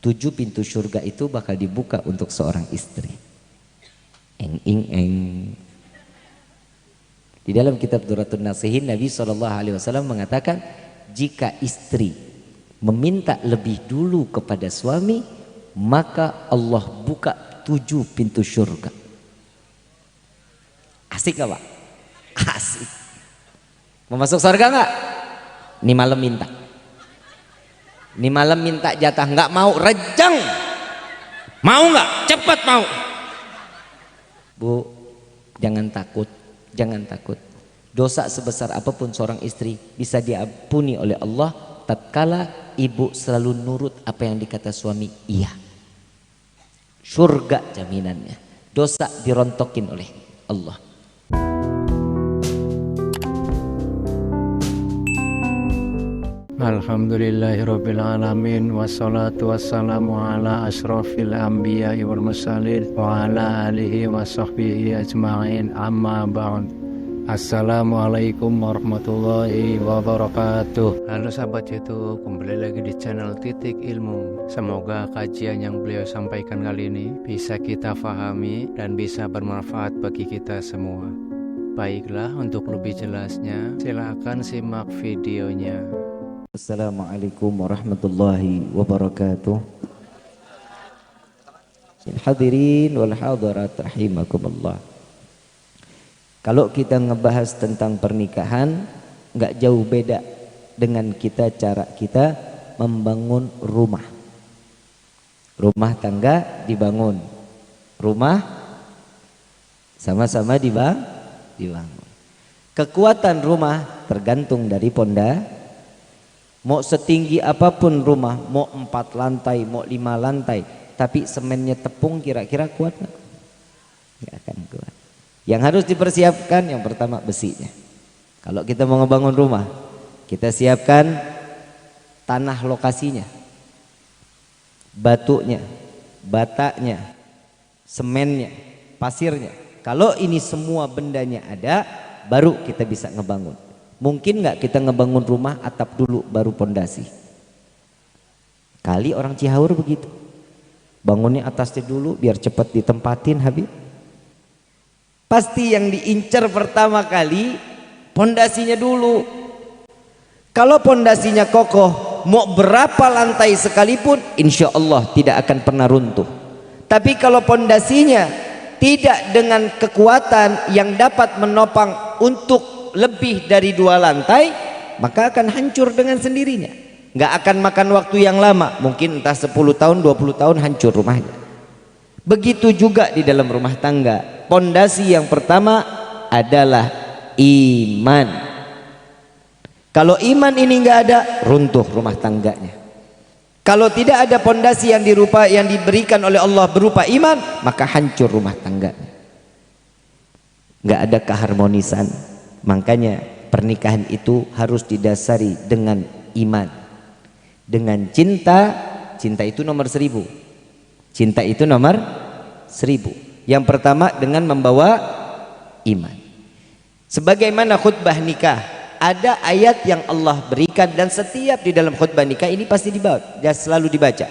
7 pintu surga itu bakal dibuka untuk seorang istri. Eng. Di dalam kitab Duratun Nasihin, Nabi SAW mengatakan, jika istri meminta lebih dulu kepada suami, maka Allah buka 7 pintu surga. Asik gak Pak? Asik. Mau masuk surga gak? Ini malam minta. Ini malam minta jatah, nggak mau rejang. Mau nggak? Cepat mau. Bu, jangan takut, jangan takut. Dosa sebesar apapun seorang istri bisa diampuni oleh Allah tatkala ibu selalu nurut apa yang dikata suami. Iya. Surga jaminannya. Dosa dirontokin oleh Allah. Alhamdulillahirrabbilalamin. Wassalatu wassalamu ala ashrafil anbiya wal mursalin wa ala alihi wa sahbihi ajma'in, amma ba'd. Assalamualaikum warahmatullahi wabarakatuh. Halo sahabat YouTube, kembali lagi di channel Titik Ilmu. Semoga kajian yang beliau sampaikan kali ini bisa kita fahami dan bisa bermanfaat bagi kita semua. Baiklah, untuk lebih jelasnya silahkan simak videonya. Assalamualaikum warahmatullahi wabarakatuh. Hadirin wal hadirat rahimakumullah. Kalau kita ngebahas tentang pernikahan, nggak jauh beda dengan cara kita membangun rumah. Rumah tangga dibangun, rumah sama-sama dibangun. Kekuatan rumah tergantung dari pondasi. Mau setinggi apapun rumah, mau 4 lantai, mau 5 lantai, tapi semennya tepung, kira-kira kuat nggak? Nggak akan kuat. Yang harus dipersiapkan yang pertama besinya. Kalau kita mau ngebangun rumah, kita siapkan tanah lokasinya, batunya, batanya, semennya, pasirnya. Kalau ini semua bendanya ada, baru kita bisa ngebangun. Mungkin nggak kita ngebangun rumah atap dulu baru pondasi? Kali orang Cihaur begitu, bangunnya atasnya dulu biar cepat ditempatin habis. Pasti yang diincar pertama kali pondasinya dulu. Kalau pondasinya kokoh, mau berapa lantai sekalipun insya Allah tidak akan pernah runtuh. Tapi kalau pondasinya tidak dengan kekuatan yang dapat menopang untuk lebih dari 2 lantai, maka akan hancur dengan sendirinya. Nggak akan makan waktu yang lama, mungkin entah 10 tahun 20 tahun hancur rumahnya. Begitu juga di dalam rumah tangga. Pondasi yang pertama adalah iman. Kalau iman ini nggak ada, runtuh rumah tangganya. Kalau tidak ada pondasi yang diberikan oleh Allah berupa iman, maka hancur rumah tangganya. Nggak ada keharmonisan. Makanya pernikahan itu harus didasari dengan iman, dengan cinta. Cinta itu nomor 1000. Cinta itu nomor 1000. Yang pertama dengan membawa iman. Sebagaimana khutbah nikah, ada ayat yang Allah berikan dan setiap di dalam khutbah nikah ini pasti selalu dibaca.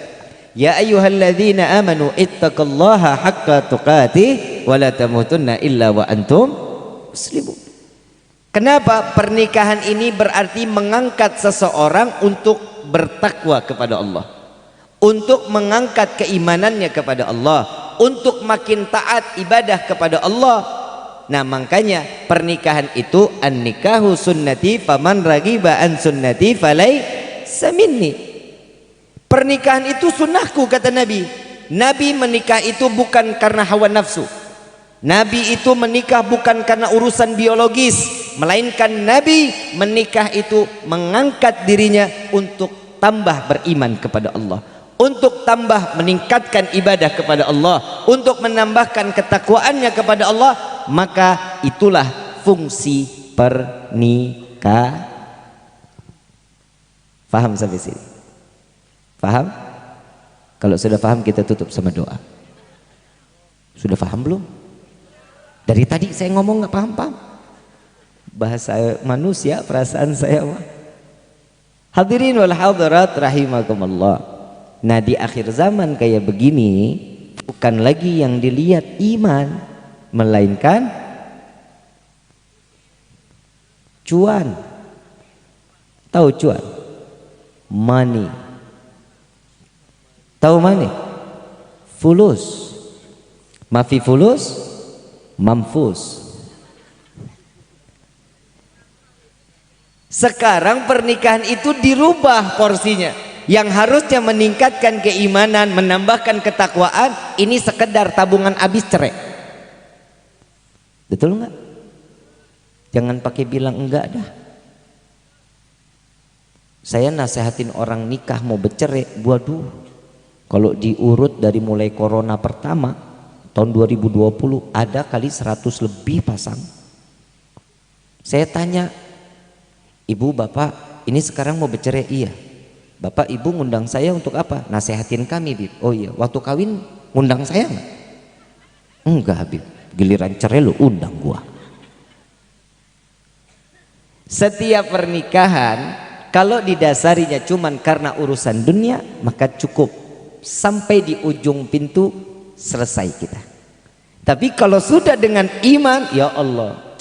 Ya ayyuhalladzina amanu ittaqullaha haqqa tuqatih wa la tamutunna illa wa antum muslimun. Kenapa? Pernikahan ini berarti mengangkat seseorang untuk bertakwa kepada Allah, untuk mengangkat keimanannya kepada Allah, untuk makin taat ibadah kepada Allah. Nah makanya pernikahan itu an-nikahu sunnati faman raghiba an sunnati falaysa minni. Pernikahan itu sunnahku, kata Nabi. Nabi menikah itu bukan karena hawa nafsu. Nabi itu menikah bukan karena urusan biologis, melainkan Nabi menikah itu mengangkat dirinya untuk tambah beriman kepada Allah, untuk tambah meningkatkan ibadah kepada Allah, untuk menambahkan ketakwaannya kepada Allah. Maka itulah fungsi pernikahan. Faham sampai sini? Faham? Kalau sudah faham kita tutup sama doa. Sudah faham belum? Dari tadi saya ngomong nggak paham-paham. Bahasa manusia, perasaan saya mah. Hadirin wal hadirat rahimakumullah. Nah di akhir zaman kayak begini bukan lagi yang dilihat iman, melainkan cuan. Tahu cuan? Money. Tahu money? Fulus. Mafi fulus, mamfus. Sekarang pernikahan itu dirubah porsinya. Yang harusnya meningkatkan keimanan, menambahkan ketakwaan, ini sekedar tabungan habis cerai. Betul nggak? Jangan pakai bilang enggak dah. Saya nasehatin orang nikah mau bercerai, waduh. Kalau diurut dari mulai corona pertama tahun 2020 ada kali 100 lebih pasang. Saya tanya, ibu bapak ini sekarang mau bercerai? Iya. Bapak ibu ngundang saya untuk apa? Nasehatin kami, Bib. Oh iya, waktu kawin ngundang saya nggak? Enggak, Habib. Giliran cerai lu undang gua. Setiap pernikahan kalau didasarinya cuman karena urusan dunia, maka cukup sampai di ujung pintu selesai kita. Tapi kalau sudah dengan iman, ya Allah,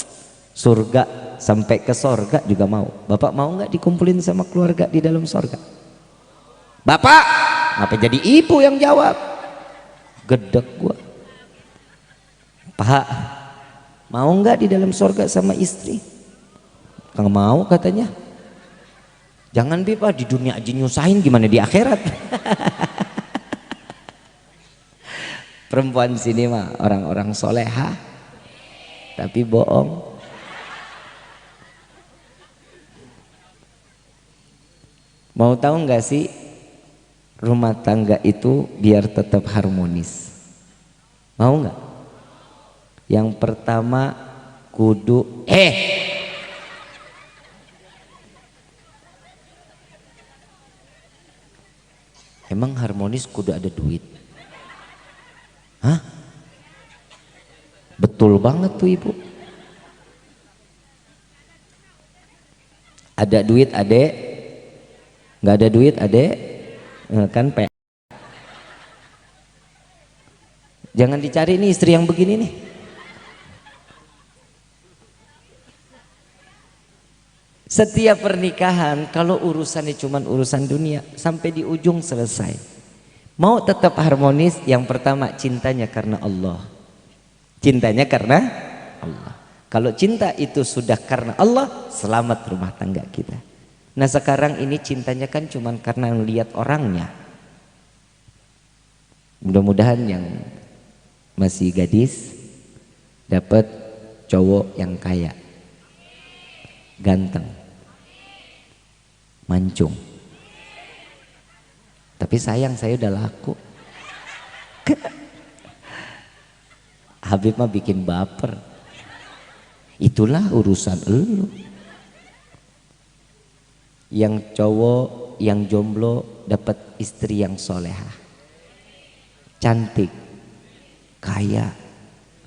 surga sampai ke sorga juga mau. Bapak mau nggak dikumpulin sama keluarga di dalam sorga? Bapak, apa jadi ibu yang jawab? Gedek gua. Pak, mau nggak di dalam sorga sama istri? Kang mau katanya. Jangan Pak, di dunia aja nyusahin, gimana di akhirat? Perempuan sini mah orang-orang soleha, tapi bohong. Mau tahu nggak sih rumah tangga itu biar tetap harmonis? Mau nggak? Yang pertama kudu emang harmonis kudu ada duit? Hah? Betul banget tuh ibu. Ada duit adek, nggak ada duit adek, kan P. Jangan dicari nih istri yang begini nih. Setiap pernikahan kalau urusannya cuman urusan dunia sampai di ujung selesai. Mau tetap harmonis, yang pertama cintanya karena Allah. Cintanya karena Allah. Kalau cinta itu sudah karena Allah, selamat rumah tangga kita. Nah sekarang ini cintanya kan cuman karena lihat orangnya. Mudah-mudahan yang masih gadis dapat cowok yang kaya, ganteng, mancung. Tapi sayang saya udah laku. Habib mah bikin baper. Itulah urusan elu. Yang cowok yang jomblo dapat istri yang soleha, cantik, kaya,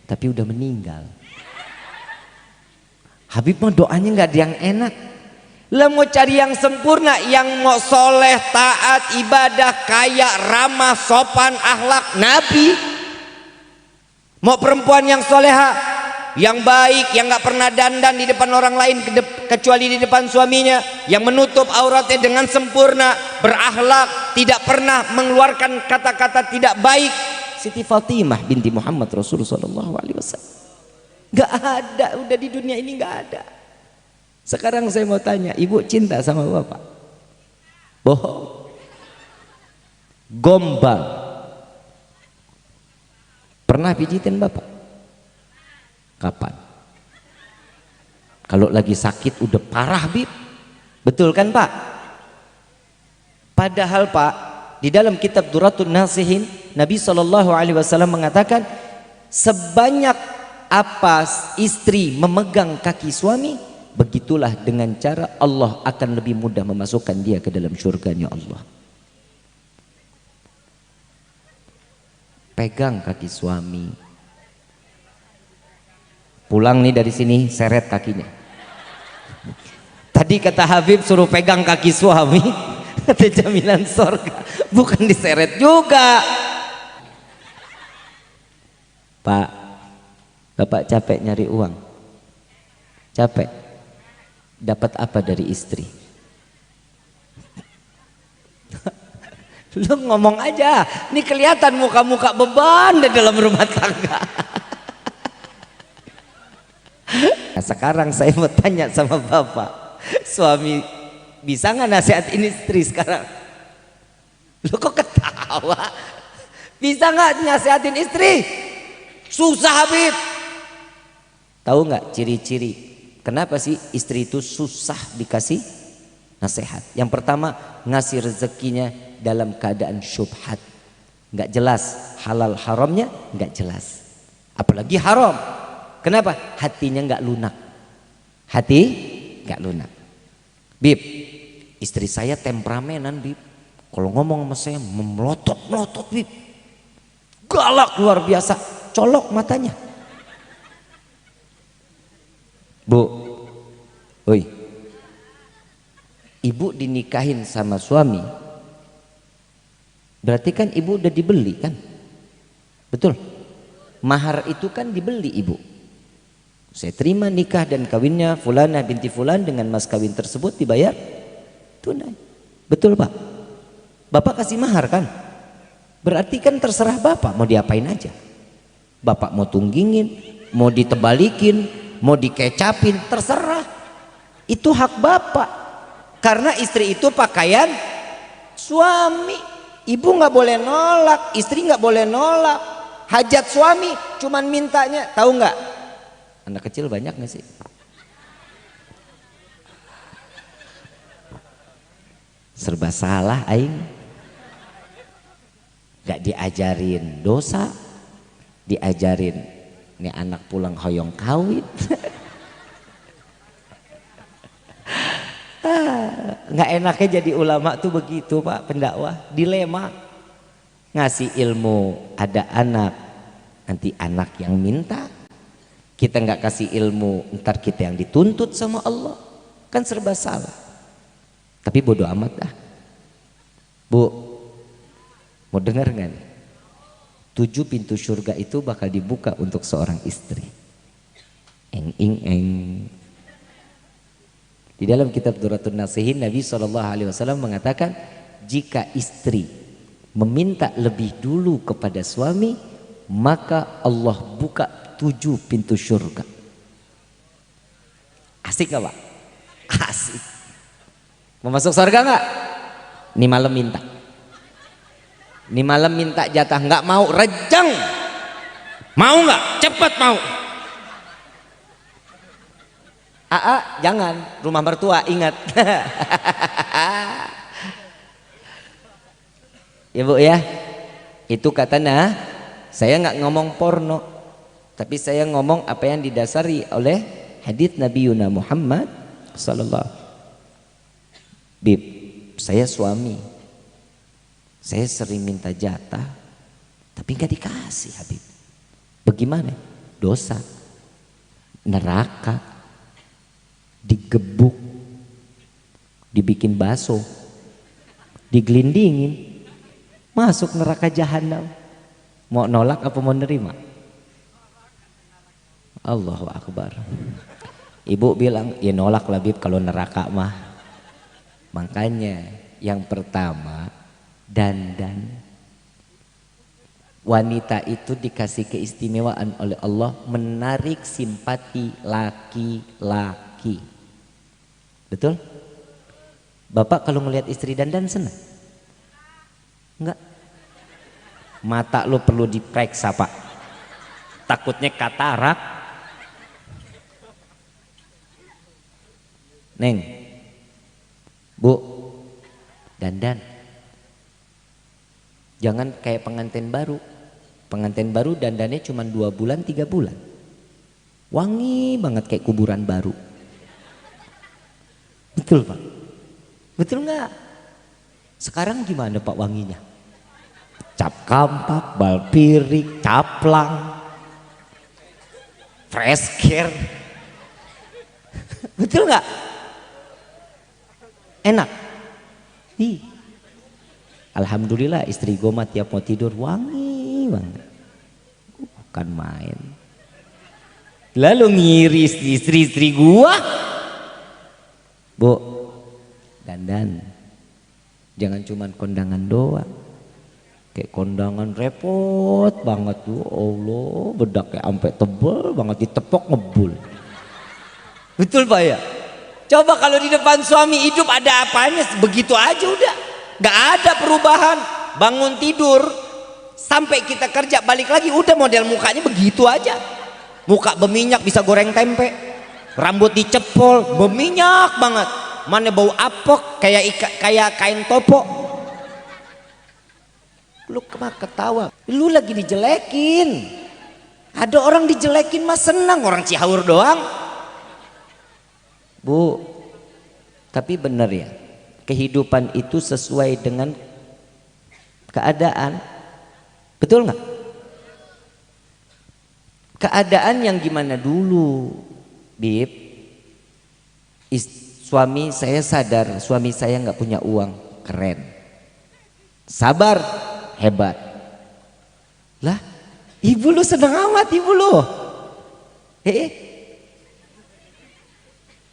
tapi udah meninggal. Habib mah doanya nggak ada yang enak. Lah mau cari yang sempurna, yang mau soleh, taat, ibadah, kaya, ramah, sopan, akhlak Nabi. Mau perempuan yang soleha, yang baik, yang nggak pernah dandan di depan orang lain kecuali di depan suaminya, yang menutup auratnya dengan sempurna, berakhlak, tidak pernah mengeluarkan kata-kata tidak baik. Siti Fatimah binti Muhammad Rasulullah SAW. Nggak ada, udah di dunia ini nggak ada. Sekarang saya mau tanya, ibu cinta sama bapak? Bohong. Gombal. Pernah pijitin bapak? Kapan? Kalau lagi sakit udah parah, Bib. Betul kan Pak? Padahal Pak, di dalam kitab Duratun Nasihin, Nabi SAW mengatakan, sebanyak apa istri memegang kaki suami, begitulah dengan cara Allah akan lebih mudah memasukkan dia ke dalam surganya Allah. Pegang kaki suami. Pulang nih dari sini, seret kakinya. Tadi kata Habib suruh pegang kaki suami, Kata jaminan sorga, bukan diseret juga. Pak, bapak capek nyari uang, capek, dapat apa dari istri? Lu ngomong aja, ini kelihatan muka-muka beban di dalam rumah tangga. Nah, sekarang saya mau tanya sama bapak, suami bisa nggak nasihatin istri sekarang? Lu kok ketawa? Bisa nggak nasihatin istri? Susah Habib. Tahu nggak ciri-ciri kenapa sih istri itu susah dikasih nasihat? Yang pertama, ngasih rezekinya dalam keadaan syubhat, nggak jelas halal haramnya, nggak jelas, apalagi haram. Kenapa? Hatinya nggak lunak, hati nggak lunak. Bib, istri saya temperamenan Bib, kalau ngomong sama saya melotot Bib, galak luar biasa, colok matanya. Bu, oi, ibu dinikahin sama suami, berarti kan ibu udah dibeli kan? Betul? Mahar itu kan dibeli ibu. Saya terima nikah dan kawinnya Fulana binti Fulan, dengan mas kawin tersebut dibayar tunai. Betul Pak? Bapak kasih mahar kan? Berarti kan terserah bapak mau diapain aja. Bapak mau tunggingin, mau ditebalikin, mau dikecapin, terserah. Itu hak bapak. Karena istri itu pakaian suami. Ibu nggak boleh nolak, istri nggak boleh nolak. Hajat suami cuman mintanya, tahu nggak? Anak kecil banyak nggak sih? Serba salah aing. Gak diajarin dosa, diajarin nih anak pulang hoyong kawin. Nggak enaknya jadi ulama tuh begitu Pak, pendakwah dilema. Ngasih ilmu ada anak, nanti anak yang minta. Kita nggak kasih ilmu, ntar kita yang dituntut sama Allah, kan serba salah. Tapi bodoh amat dah. Bu, mau dengar nggak nih? 7 pintu surga itu bakal dibuka untuk seorang istri. Eng ing eng. Di dalam kitab Duratun Nasihin, Nabi SAW mengatakan, jika istri meminta lebih dulu kepada suami, maka Allah buka 7 pintu surga. Asik gak Pak? Asik. Mau masuk surga gak? Ini malam minta. Ini malam minta jatah, nggak mau rejang. Mau nggak? Cepat mau. Jangan, rumah mertua ingat. Ya Bu ya, itu katanya saya nggak ngomong porno, tapi saya ngomong apa yang didasari oleh hadits Nabi Yuna Muhammad sallallahu. Bib, saya suami, saya sering minta jatah, tapi nggak dikasih Habib. Bagaimana? Dosa, neraka, digebuk, dibikin bakso, digelindingin, masuk neraka jahanam. Mau nolak apa mau nerima? Allahu Akbar. Ibu bilang, ya nolak lah Bib kalau neraka mah. Makanya yang pertama, dandan. Wanita itu dikasih keistimewaan oleh Allah menarik simpati laki-laki. Betul? Bapak kalau ngelihat istri dandan senang? Enggak? Mata lo perlu diperiksa Pak, takutnya katarak. Neng, Bu, dandan. Jangan kayak pengantin baru. Pengantin baru dandannya cuma 2 bulan 3 bulan, wangi banget kayak kuburan baru. Betul Pak? Betul nggak? Sekarang gimana Pak wanginya? Cap kampak, bal pirik, caplang, fresh care. Betul nggak? Enak? Ih. Alhamdulillah istri gue mah tiap mau tidur wangi banget. Bukan main. Lalu ngiri istri gua. Bu, dandan. Jangan cuman kondangan doang. Kayak kondangan repot banget tuh. Allah, bedaknya sampai tebel banget, ditepok ngebul. Betul Pak ya? Coba kalau di depan suami hidup ada apanya, begitu aja udah. Gak ada perubahan. Bangun tidur sampai kita kerja balik lagi udah model mukanya begitu aja. Muka berminyak, bisa goreng tempe. Rambut dicepol, berminyak banget. Mana bau apok kayak kain topo. Lu ketawa, lu lagi dijelekin. Ada orang dijelekin mah senang, orang Cihaur doang. Bu, tapi benar ya, kehidupan itu sesuai dengan keadaan. Betul nggak? Keadaan yang gimana dulu, Bib? Suami saya sadar, suami saya nggak punya uang, keren. Sabar, hebat. Lah, ibu lu senang amat ibu lu.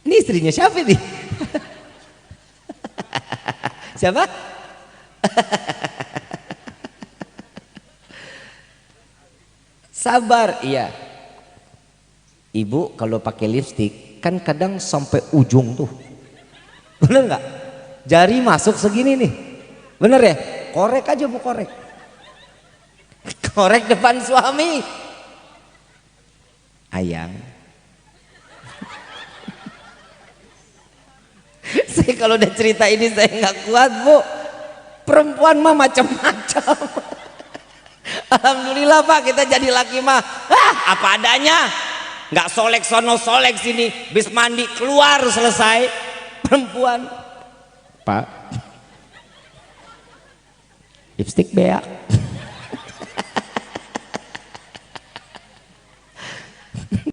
Ini istrinya siapa nih? Siapa? Sabar, iya. Ibu kalau pakai lipstik kan kadang sampai ujung tuh. Bener nggak? Jari masuk segini nih. Bener ya? Korek aja bu, korek. Korek depan suami. Ayang. Saya kalau udah cerita ini saya nggak kuat bu. Perempuan mah macam-macam. Alhamdulillah Pak, kita jadi laki mah apa adanya. Nggak solek sono solek sini, bis mandi keluar selesai. Perempuan, Pak, lipstik beak.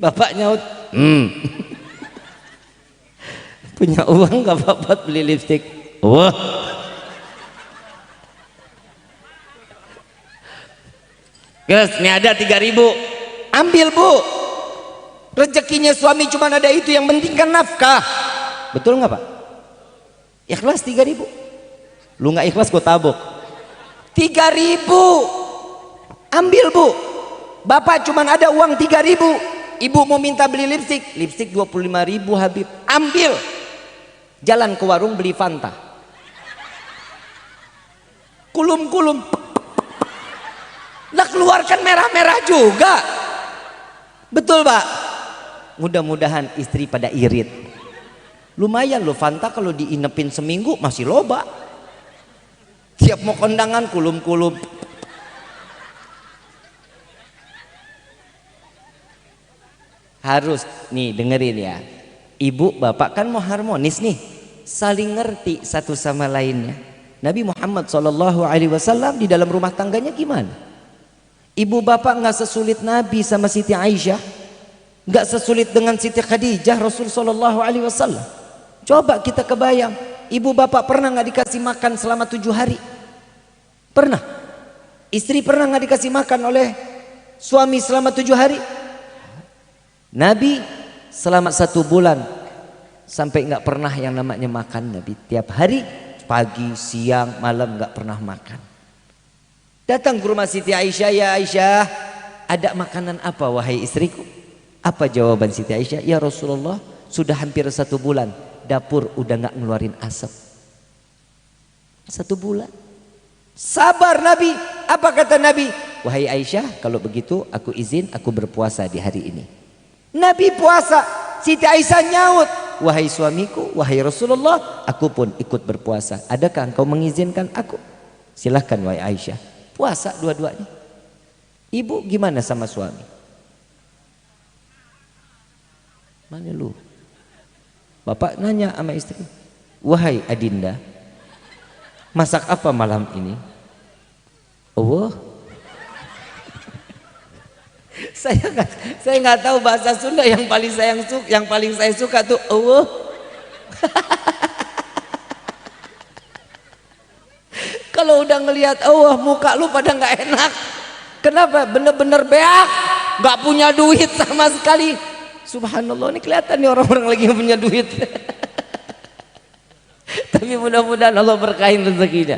Bapak nyaut, punya uang nggak Bapak beli lipstik? Wah. Guys, ini ada 3.000, ambil bu. Rezekinya suami cuma ada itu, yang penting kan nafkah. Betul nggak Pak? Ikhlas 3.000. Lu nggak ikhlas gue tabok. 3.000, ambil bu. Bapak cuma ada uang 3.000. Ibu mau minta beli lipstik, lipstik 25.000 Habib, ambil. Jalan ke warung beli Fanta. Kulum-kulum. Lah keluarkan merah-merah juga. Betul Pak? Mudah-mudahan istri pada irit. Lumayan loh Fanta kalau diinepin seminggu masih loba. Tiap mau kondangan kulum-kulum. Harus nih dengerin ya. Ibu bapak kan mau harmonis nih, saling ngerti satu sama lainnya. Nabi Muhammad SAW di dalam rumah tangganya gimana? Ibu bapak nggak sesulit Nabi sama Siti Aisyah, nggak sesulit dengan Siti Khadijah Rasul SAW. Coba kita kebayang, ibu bapak pernah nggak dikasih makan selama 7 hari? Pernah? Istri pernah nggak dikasih makan oleh suami selama 7 hari? Nabi selama 1 bulan sampai nggak pernah yang namanya makan. Nabi tiap hari pagi, siang, malam nggak pernah makan. Datang ke rumah Siti Aisyah, ya Aisyah, ada makanan apa wahai istriku? Apa jawaban Siti Aisyah? Ya Rasulullah, sudah hampir 1 bulan dapur udah nggak ngeluarin asap. 1 bulan. Sabar Nabi. Apa kata Nabi? Wahai Aisyah, kalau begitu aku izin aku berpuasa di hari ini. Nabi puasa. Siti Aisyah nyaut, wahai suamiku, wahai Rasulullah, aku pun ikut berpuasa. Adakah engkau mengizinkan aku? Silahkan wahai Aisyah. Puasa dua-duanya. Ibu gimana sama suami? Mana lu? Bapak nanya sama istri, wahai Adinda, masak apa malam ini? Oh, saya nggak tahu bahasa Sunda yang paling saya suka tuh. Oh, udah ngelihat, oh muka lu pada nggak enak. Kenapa? Bener-bener beak, nggak punya duit sama sekali. Subhanallah, ini kelihatan nih orang-orang lagi nggak punya duit. Tapi mudah-mudahan Allah berkahin rezekinya.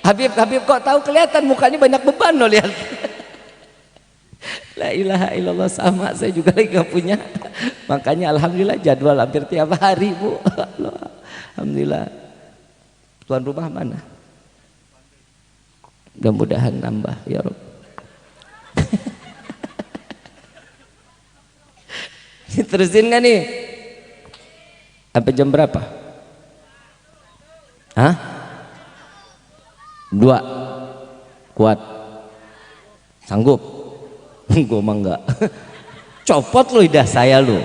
Habib kok tahu, kelihatan mukanya banyak beban loh, lihat. La ilaha illallah, sama saya juga lagi nggak punya. Makanya alhamdulillah jadwal hampir tiap hari, Bu. Alhamdulillah. Tuan rumah mana? Mudah-mudahan nambah ya Rabb. Terusin nggak nih? Sampai jam berapa? Hah? 2. Kuat? Sanggup? Gue mah enggak. Copot lu lidah saya lu.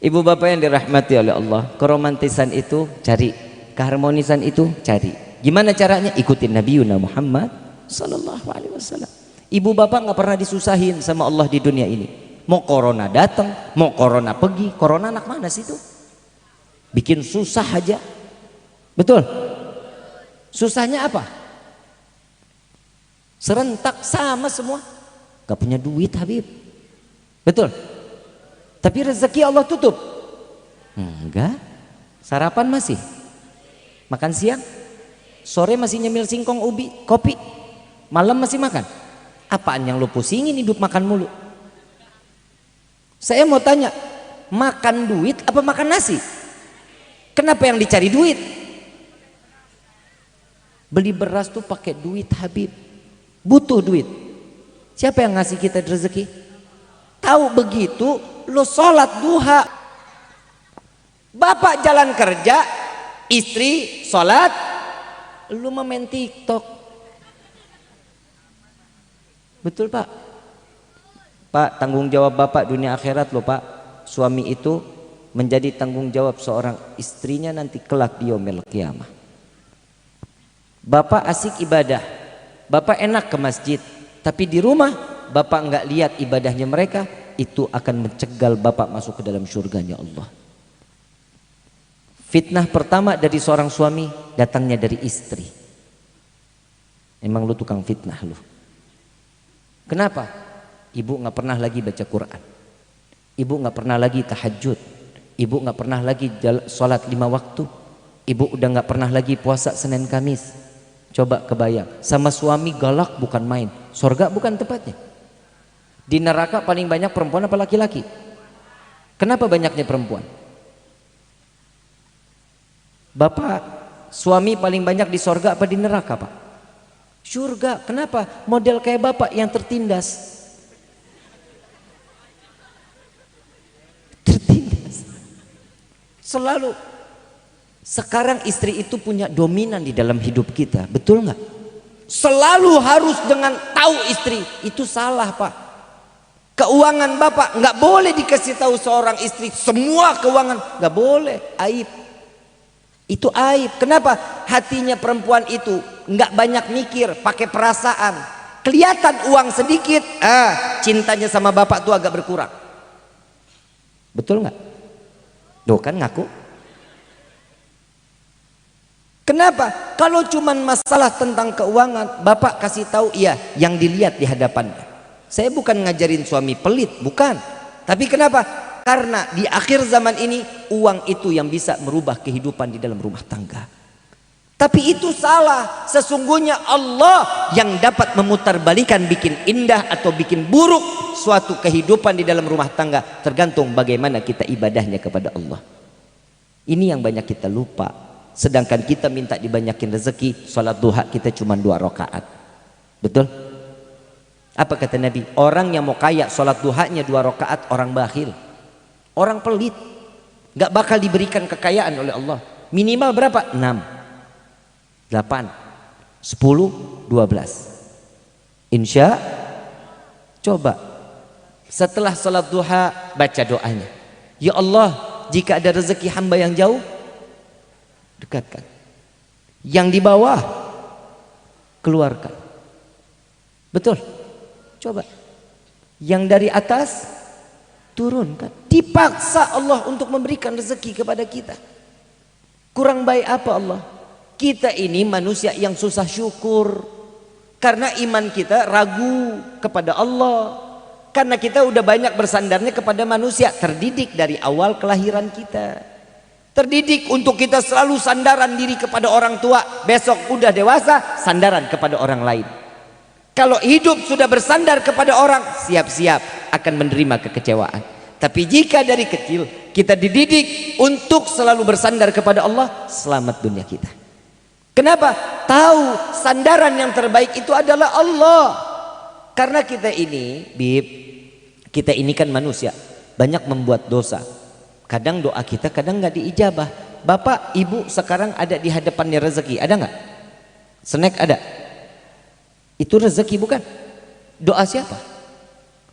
Ibu bapak yang dirahmati oleh Allah, keromantisan itu cari, keharmonisan itu cari. Gimana caranya? Ikutin Nabi Muhammad sallallahu alaihi wasallam. Ibu bapak nggak pernah disusahin sama Allah di dunia ini. Mau corona datang, mau corona pergi, corona anak mana sih itu? Bikin susah aja. Betul? Susahnya apa? Serentak sama semua. Gak punya duit Habib. Betul? Tapi rezeki Allah tutup? Enggak. Sarapan masih? Makan siang? Sore masih nyemil singkong, ubi, kopi? Malam masih makan? Apaan yang lu pusingin hidup makan mulu? Saya mau tanya, makan duit apa makan nasi? Kenapa yang dicari duit? Beli beras tuh pakai duit Habib. Butuh duit. Siapa yang ngasih kita rezeki? Tahu begitu, lo sholat duha. Bapak jalan kerja, istri sholat, lu main TikTok. Betul Pak? Pak, tanggung jawab bapak dunia akhirat loh Pak. Suami itu menjadi tanggung jawab seorang istrinya nanti kelak di yaumil qiyamah. Bapak asik ibadah, bapak enak ke masjid, tapi di rumah bapak nggak lihat ibadahnya mereka, itu akan mencegal bapak masuk ke dalam surganya Allah. Fitnah pertama dari seorang suami datangnya dari istri. Emang lu tukang fitnah lu. Kenapa? Ibu nggak pernah lagi baca Quran, ibu nggak pernah lagi tahajud, ibu nggak pernah lagi sholat 5 waktu, ibu udah nggak pernah lagi puasa Senin Kamis. Coba kebayang, sama suami galak bukan main, surga bukan tempatnya. Di neraka paling banyak perempuan apa laki-laki? Kenapa banyaknya perempuan? Bapak, suami paling banyak di surga apa di neraka Pak? Surga. Kenapa? Model kayak bapak yang tertindas. Selalu. Sekarang istri itu punya dominan di dalam hidup kita, betul nggak? Selalu harus dengan tahu istri, itu salah Pak. Keuangan bapak nggak boleh dikasih tahu seorang istri, semua keuangan nggak boleh, aib. Itu aib. Kenapa? Hatinya perempuan itu nggak banyak mikir, pakai perasaan. Kelihatan uang sedikit, cintanya sama bapak tuh agak berkurang. Betul nggak? Duh kan ngaku. Kenapa? Kalau cuman masalah tentang keuangan, bapak kasih tahu iya yang dilihat di hadapannya. Saya bukan ngajarin suami pelit, bukan. Tapi kenapa? Karena di akhir zaman ini uang itu yang bisa merubah kehidupan di dalam rumah tangga. Tapi itu salah. Sesungguhnya Allah yang dapat memutarbalikan, bikin indah atau bikin buruk suatu kehidupan di dalam rumah tangga, tergantung bagaimana kita ibadahnya kepada Allah. Ini yang banyak kita lupa. Sedangkan kita minta dibanyakin rezeki, sholat duha kita cuma 2 rakaat. Betul? Apa kata Nabi? Orang yang mau kaya sholat duhanya 2 rakaat orang bakhil, orang pelit, gak bakal diberikan kekayaan oleh Allah. Minimal berapa? 6, 8, 10, 12. Insya. Coba setelah sholat duha baca doanya, ya Allah, jika ada rezeki hamba yang jauh, dekatkan. Yang di bawah, keluarkan. Betul? Coba. Yang dari atas, turunkan. Dipaksa Allah untuk memberikan rezeki kepada kita. Kurang baik apa Allah? Kita ini manusia yang susah syukur karena iman kita ragu kepada Allah, karena kita udah banyak bersandarnya kepada manusia. Terdidik dari awal kelahiran kita, terdidik untuk kita selalu sandaran diri kepada orang tua. Besok udah dewasa, sandaran kepada orang lain. Kalau hidup sudah bersandar kepada orang, siap-siap akan menerima kekecewaan. Tapi jika dari kecil kita dididik untuk selalu bersandar kepada Allah, selamat dunia kita. Kenapa? Tahu sandaran yang terbaik itu adalah Allah. Karena kita ini, Bib, kita ini kan manusia, banyak membuat dosa. Kadang doa kita kadang nggak diijabah. Bapak, ibu sekarang ada di hadapannya rezeki, ada nggak? Snack ada. Itu rezeki bukan? Doa siapa?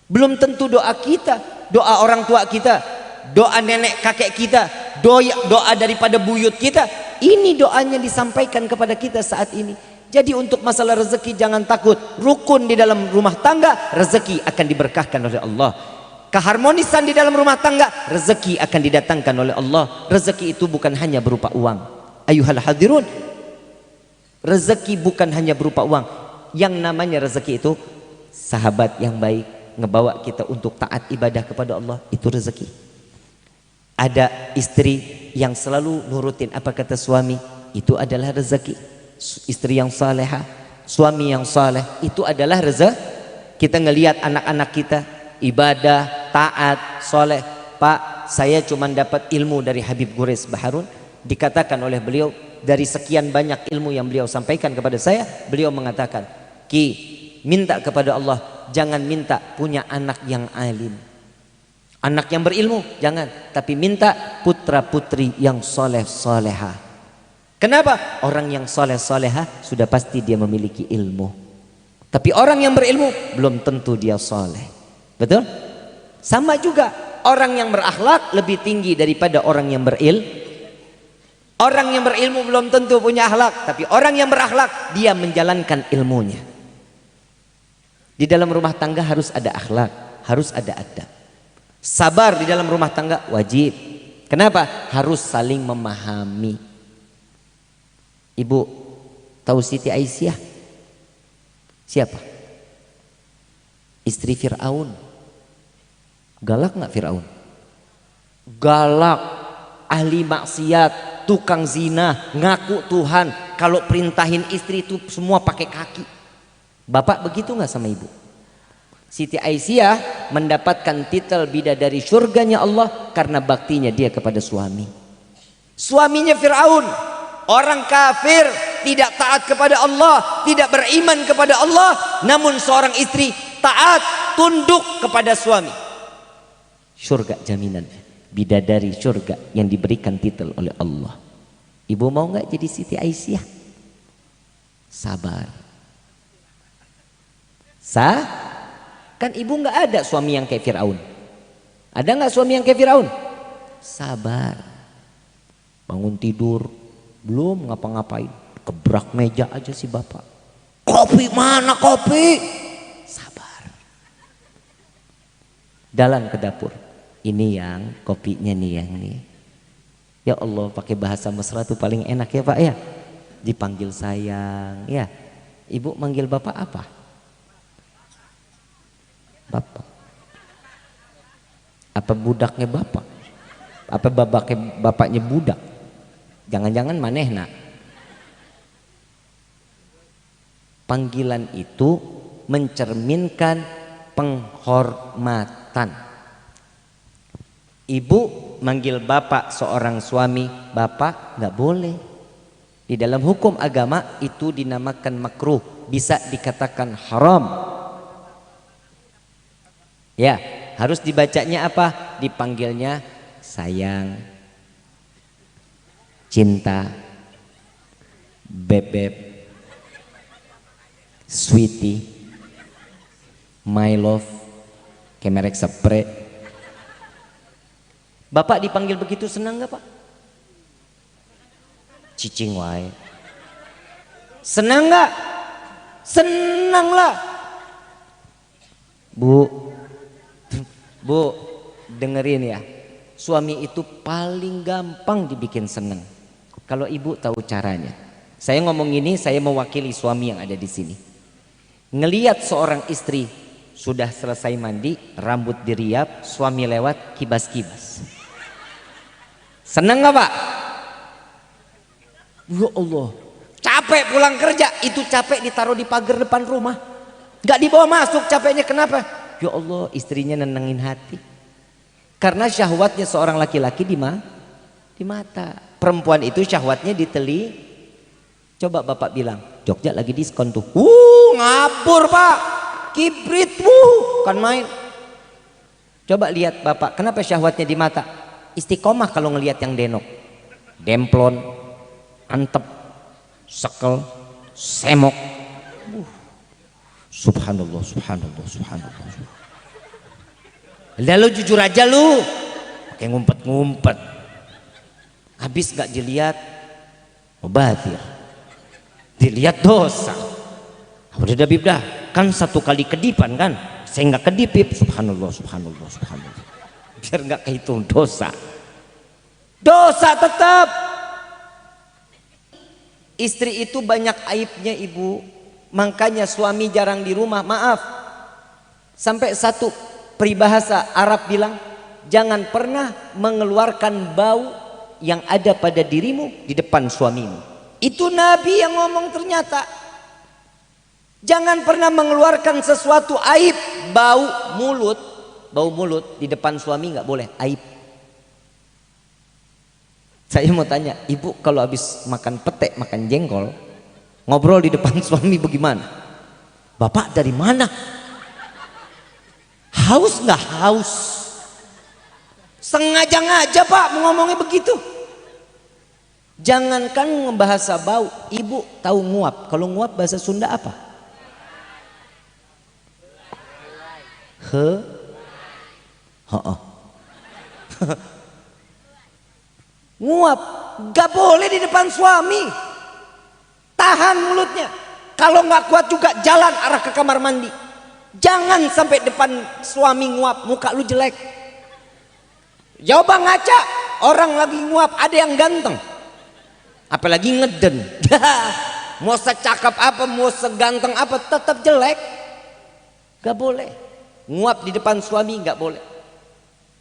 Belum tentu doa kita, doa orang tua kita, doa nenek kakek kita, doa daripada buyut kita. Ini doanya disampaikan kepada kita saat ini. Jadi untuk masalah rezeki jangan takut. Rukun di dalam rumah tangga, rezeki akan diberkahkan oleh Allah. Keharmonisan di dalam rumah tangga, rezeki akan didatangkan oleh Allah. Rezeki itu bukan hanya berupa uang. Ayuhal hadirun, rezeki bukan hanya berupa uang. Yang namanya rezeki itu sahabat yang baik, ngebawa kita untuk taat ibadah kepada Allah, itu rezeki. Ada istri yang selalu nurutin apa kata suami, itu adalah rezeki. Istri yang salehah, suami yang saleh, itu adalah rezeki. Kita ngelihat anak-anak kita ibadah, taat, soleh. Pak, saya cuma dapat ilmu dari Habib Ghurais Baharun. Dikatakan oleh beliau, dari sekian banyak ilmu yang beliau sampaikan kepada saya, beliau mengatakan, Ki, minta kepada Allah, jangan minta punya anak yang alim, anak yang berilmu, jangan. Tapi minta putra putri yang soleh soleha. Kenapa? Orang yang soleh soleha sudah pasti dia memiliki ilmu. Tapi orang yang berilmu belum tentu dia soleh. Betul? Sama juga orang yang berakhlak lebih tinggi daripada orang yang berilmu. Orang yang berilmu belum tentu punya akhlak, tapi orang yang berakhlak dia menjalankan ilmunya. Di dalam rumah tangga harus ada akhlak, harus ada adab. Sabar di dalam rumah tangga wajib. Kenapa? Harus saling memahami. Ibu tahu Siti Aisyah? Siapa? Istri Fir'aun. Galak nggak Fir'aun? Galak, ahli maksiat, tukang zina, ngaku Tuhan. Kalau perintahin istri itu semua pakai kaki. Bapak begitu nggak sama ibu? Siti Aisyah mendapatkan titel bidadari surganya Allah karena baktinya dia kepada suami. Suaminya Fir'aun, orang kafir, tidak taat kepada Allah, tidak beriman kepada Allah, namun seorang istri taat, tunduk kepada suami. Surga jaminan, bidadari surga yang diberikan titel oleh Allah. Ibu mau nggak jadi Siti Aisyah? Sabar. Kan ibu nggak ada suami yang kayak Fir'aun. Ada nggak suami yang kayak Fir'aun? Sabar. Bangun tidur belum ngapa-ngapain, kebrak meja aja si bapak. Kopi mana kopi? Sabar. Jalan ke dapur. Ini yang kopinya nih yang nih. Ya Allah, pakai bahasa mesra tuh paling enak ya Pak ya. Dipanggil sayang ya. Ibu manggil bapak apa? Bapak. Apa budaknya bapak? Apa bapaknya budak? Jangan-jangan manehna. Panggilan itu mencerminkan penghormatan. Ibu manggil bapak seorang suami, bapak nggak boleh. Di dalam hukum agama itu dinamakan makruh, bisa dikatakan haram. Ya, harus dibacanya apa? Dipanggilnya sayang, cinta, bebek, sweetie, my love, kemerek spray. Bapak dipanggil begitu senang gak Pak? Cicing wae. Senang gak? Senang lah. Bu, dengerin ya. Suami itu paling gampang dibikin senang. Kalau ibu tahu caranya. Saya ngomong ini saya mewakili suami yang ada di sini. Ngelihat seorang istri sudah selesai mandi, rambut diriap, suami lewat kibas-kibas. Seneng nggak Pak? Ya Allah, capek pulang kerja, itu capek ditaruh di pagar depan rumah, nggak dibawa masuk. Capeknya kenapa? Ya Allah, istrinya nenangin hati. Karena syahwatnya seorang laki-laki di mata. Perempuan itu syahwatnya di telinga. Coba Bapak bilang, Jogja lagi diskon tuh. Ngabur Pak, kibrit, kan main. Coba lihat Bapak, kenapa syahwatnya di mata? Istiqomah kalau ngelihat yang denok, demplon, antep, sekel, semok. Subhanallah, subhanallah, subhanallah. Lalu jujur aja lu, pakai ngumpet-ngumpet. Habis gak dilihat, mubadir. Dilihat dosa. Udah dah, kan satu kali kedipan kan, saya nggak kedip. Subhanallah, subhanallah, subhanallah. Biar nggak kehitung dosa. Dosa tetap. Istri itu banyak aibnya ibu, makanya suami jarang di rumah. Maaf, sampai satu peribahasa Arab bilang, jangan pernah mengeluarkan bau yang ada pada dirimu di depan suamimu. Itu Nabi yang ngomong ternyata. Jangan pernah mengeluarkan sesuatu aib, bau mulut di depan suami, nggak boleh, aib. Saya mau tanya, ibu kalau habis makan pete, makan jengkol, ngobrol di depan suami bagaimana? Bapak dari mana? Haus nggak haus? Sengaja Pak ngomongnya begitu. Jangankan bahasa bau, ibu tahu nguap. Kalau nguap bahasa Sunda apa? Nguap, gak boleh di depan suami. Tahan mulutnya. Kalau nggak kuat juga jalan arah ke kamar mandi. Jangan sampai depan suami nguap, muka lu jelek. Coba ngaca, orang lagi nguap ada yang ganteng, apalagi ngeden. Mau secakap apa, mau seganteng apa, tetap jelek. Gak boleh nguap di depan suami, gak boleh.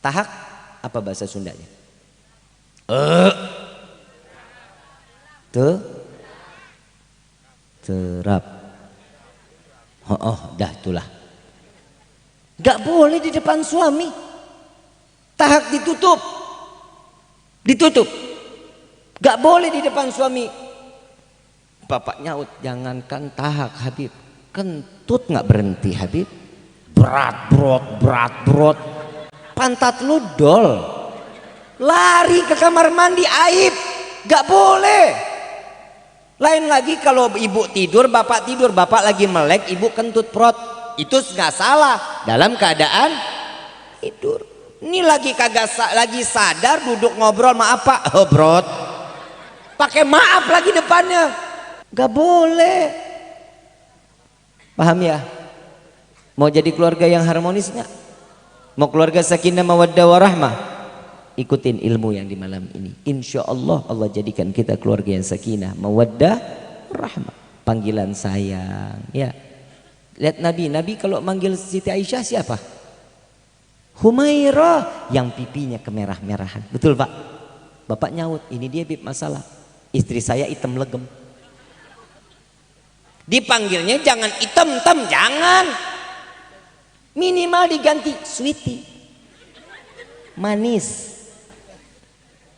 Tahak apa bahasa Sundanya? Terap. Dah itulah. Gak boleh di depan suami. Tahak ditutup. Gak boleh di depan suami. Bapak nyaut, jangankan tahak Habib, kentut gak berhenti Habib. Berat brot. Pantat lu dol. Lari ke kamar mandi aib. Gak boleh. Lain lagi kalau ibu tidur, bapak tidur, bapak lagi melek, ibu kentut prot. Itu gak salah dalam keadaan tidur. Ini lagi lagi sadar duduk ngobrol, maaf Pak, brot. Pakai maaf lagi depannya. Gak boleh. Paham ya? Mau jadi keluarga yang harmonis nggak? Mau keluarga sakinah mawaddah warahmah? Ikutin ilmu yang di malam ini. Insya Allah Allah jadikan kita keluarga yang sakinah mawaddah warahmah. Panggilan sayang. Ya. Lihat Nabi kalau manggil Siti Aisyah siapa? Humairah, yang pipinya kemerah-merahan. Betul Pak? Bapak nyaut, ini dia Bib masalah. Istri saya hitam legem. Dipanggilnya jangan hitam-hitam, jangan. Minimal diganti sweetie, manis.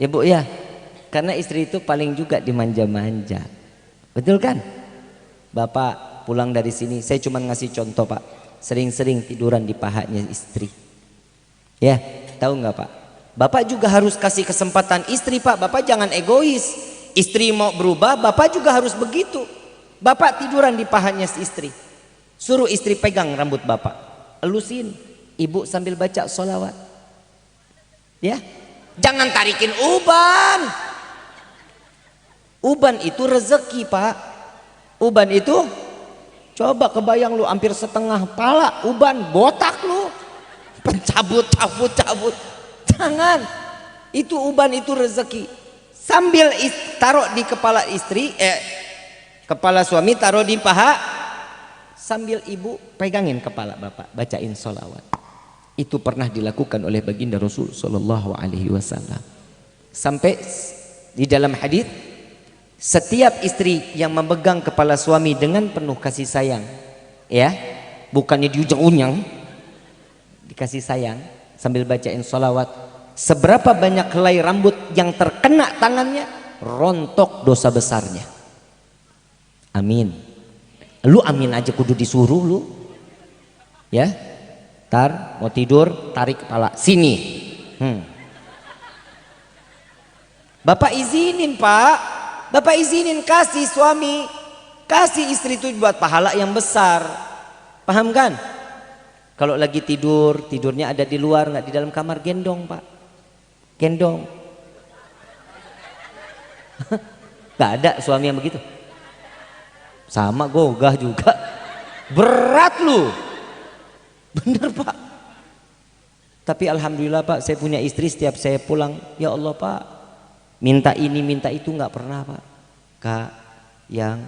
Ya Bu ya, karena istri itu paling juga dimanja-manja. Betul kan? Bapak pulang dari sini, saya cuma ngasih contoh Pak. Sering-sering tiduran di pahanya istri. Ya, tahu nggak Pak? Bapak juga harus kasih kesempatan istri Pak. Bapak jangan egois. Istri mau berubah, Bapak juga harus begitu. Bapak tiduran di pahanya istri. Suruh istri pegang rambut Bapak. Elusin, ibu sambil baca sholawat. Ya, jangan tarikin uban. Uban itu rezeki Pak. Uban itu, coba kebayang lu hampir setengah pala uban, botak lu. Pencabut. Jangan. Itu uban itu rezeki. Sambil taruh di kepala istri, Kepala suami taruh di paha, sambil ibu pegangin kepala bapak, bacain sholawat. Itu pernah dilakukan oleh baginda Rasul Sallallahu Alaihi Wasallam. Sampai di dalam hadis, setiap istri yang memegang kepala suami dengan penuh kasih sayang, ya, bukannya diujang-unyang, dikasih sayang sambil bacain sholawat, seberapa banyak helai rambut yang terkena tangannya, rontok dosa besarnya. Amin. Lu amin aja kudu disuruh lu, ya. Tar mau tidur tarik kepala sini. Bapak izinin pak, bapak izinin kasih suami, kasih istri itu buat pahala yang besar, paham kan? Kalau lagi tidur, tidurnya ada di luar, nggak di dalam kamar, gendong pak, gendong. Nggak ada suami yang begitu. Sama gogah juga, berat lu, bener pak. Tapi alhamdulillah pak, saya punya istri, setiap saya pulang, ya Allah pak, minta ini minta itu nggak pernah pak. Kak, yang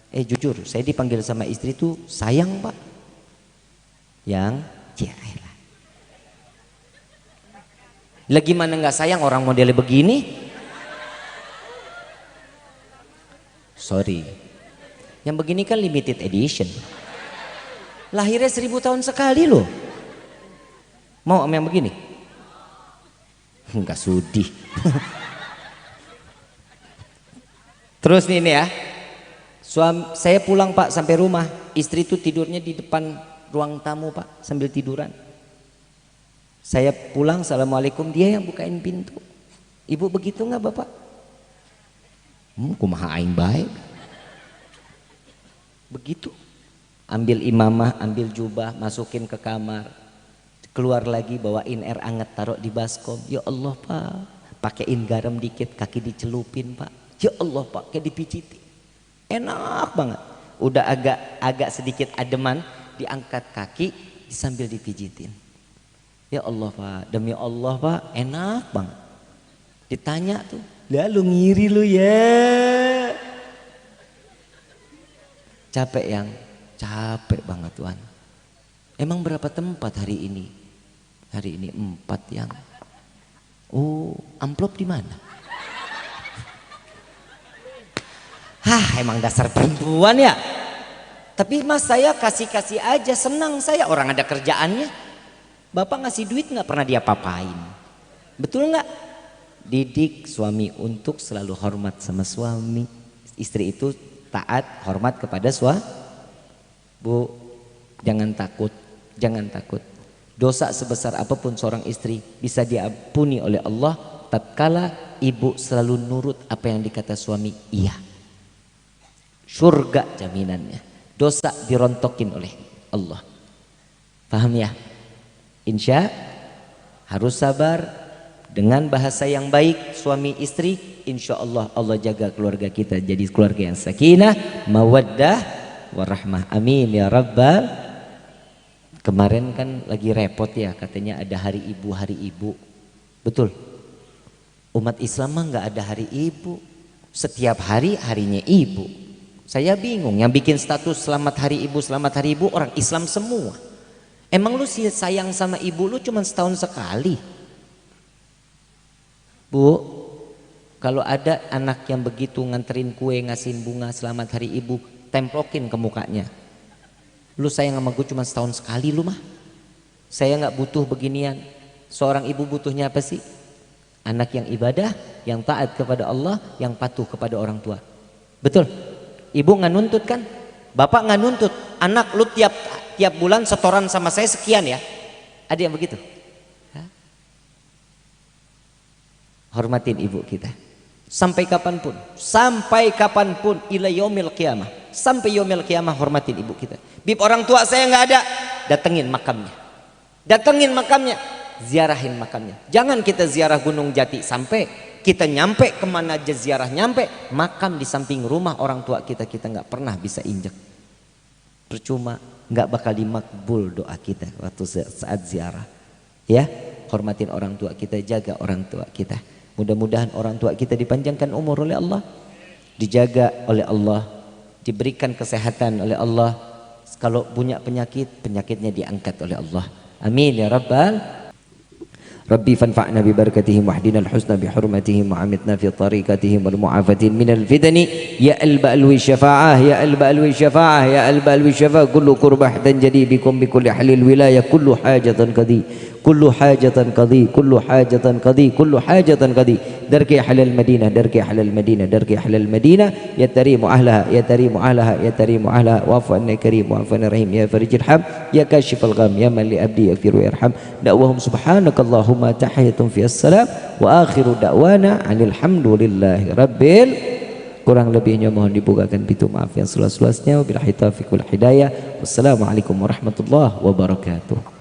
jujur, saya dipanggil sama istri tuh sayang pak. Yang cielah. Lagi mana nggak sayang orang modelnya begini? Sorry, yang begini kan limited edition. Lahirnya 1000 tahun sekali loh. Mau yang begini? Enggak sudi. Terus nih ya, saya pulang pak sampai rumah, istri tuh tidurnya di depan ruang tamu pak sambil tiduran. Saya pulang, assalamualaikum, dia yang bukain pintu. Ibu begitu nggak bapak? Kumaha aing baik. Begitu. Ambil imamah, ambil jubah, masukin ke kamar, keluar lagi bawain air anget, taruh di baskom. Ya Allah pak, pakein garam dikit, kaki dicelupin pak. Ya Allah pak, kayak dipijitin, enak banget. Udah agak sedikit ademan, diangkat kaki sambil dipijitin. Ya Allah pak, demi Allah pak, enak banget. Ditanya tuh, lalu ngiri lu ya. Capek yang, capek banget Tuhan. Emang berapa tempat hari ini? Hari ini 4 yang. Oh, amplop di mana? Hah, emang dasar perempuan ya. Tapi mas, saya kasih-kasih aja, senang saya, orang ada kerjaannya. Bapak ngasih duit nggak pernah dia papain, betul nggak? Didik suami untuk selalu hormat sama suami. Istri itu taat, hormat kepada suami. Bu, jangan takut, jangan takut. Dosa sebesar apapun seorang istri bisa diampuni oleh Allah tatkala ibu selalu nurut apa yang dikata suami. Iya, surga jaminannya. Dosa dirontokin oleh Allah. Paham ya? Insya harus sabar, dengan bahasa yang baik suami istri, insya Allah Allah jaga keluarga kita jadi keluarga yang sakinah, mawaddah, warahmah. Amin ya rabbal. Kemarin kan lagi repot ya, katanya ada hari ibu. Betul? Umat Islam mah nggak ada hari ibu. Setiap hari harinya ibu. Saya bingung, yang bikin status selamat hari ibu orang Islam semua. Emang lu sayang sama ibu lu cuma setahun sekali? Bu, kalau ada anak yang begitu nganterin kue, ngasihin bunga selamat hari ibu, templokin ke mukanya. Lu sayang sama gue cuma setahun sekali lu mah. Saya nggak butuh beginian. Seorang ibu butuhnya apa sih? Anak yang ibadah, yang taat kepada Allah, yang patuh kepada orang tua. Betul? Ibu nggak nuntut kan? Bapak nggak nuntut. Anak lu tiap bulan setoran sama saya sekian ya. Ada yang begitu? Hah? Hormatin ibu kita. Sampai kapanpun, ila yaumil qiyamah. Sampai yaumil qiyamah hormatin ibu kita. Bib orang tua saya nggak ada, datengin makamnya. Datengin makamnya, ziarahin makamnya. Jangan kita ziarah Gunung Jati sampai kita nyampe kemana aja ziarah nyampe, makam di samping rumah orang tua kita nggak pernah bisa injek. Percuma, nggak bakal dimakbul doa kita waktu saat ziarah. Ya, hormatin orang tua kita, jaga orang tua kita. Mudah-mudahan orang tua kita dipanjangkan umur oleh Allah, dijaga oleh Allah, diberikan kesehatan oleh Allah. Kalau punya penyakit, penyakitnya diangkat oleh Allah. Amin ya rabbal Rabbi fanfa'na bi barakatihim wahdina al-husna bi hurmatihim wa amitna fi tariqatihim wal mu'afatin min al-fitani ya al-ba'lwi syafa'ah ya al-ba'lwi syafa'ah ya al-ba'lwi syafa'ah kullu qurbah dan jadi bikum bi kulli halil wilayah kullu hajatan qadi kullu hajatan qadi kullu hajatan qadi kullu hajatan qadi darki halal madinah darki halal madinah darki halal madinah ya tarimu ahlaha ya tarimu ahlaha ya tarimu ahlaha wa'fu anna karim wa'fu anna rahim ya farijil ham ya kashifal gham ya man li abdi yaghfiru yarham da'wahum subhanakallahumma tahiyatun fi assalam wa akhiru da'wana anil hamdulillahi rabbil. Kurang lebihnya mohon dibukakan pintu maaf yang seluas-luasnya. Wabillahi taufiq wal hidayah. Wassalamualaikum warahmatullahi wabarakatuh.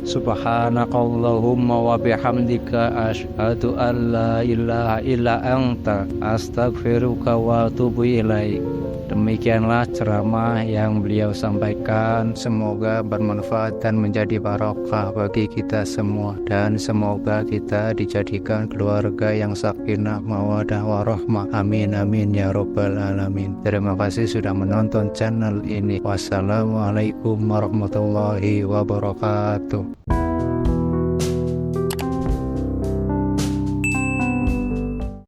Subhanakallahumma wa bihamdika asyhadu an la ilaha illa anta astaghfiruka wa atubu ilaik. Demikianlah ceramah yang beliau sampaikan, semoga bermanfaat dan menjadi barokah bagi kita semua, dan semoga kita dijadikan keluarga yang sakinah mawaddah warahmah. Amin amin ya rabbal alamin. Terima kasih sudah menonton channel ini. Wassalamualaikum warahmatullahi wabarakatuh.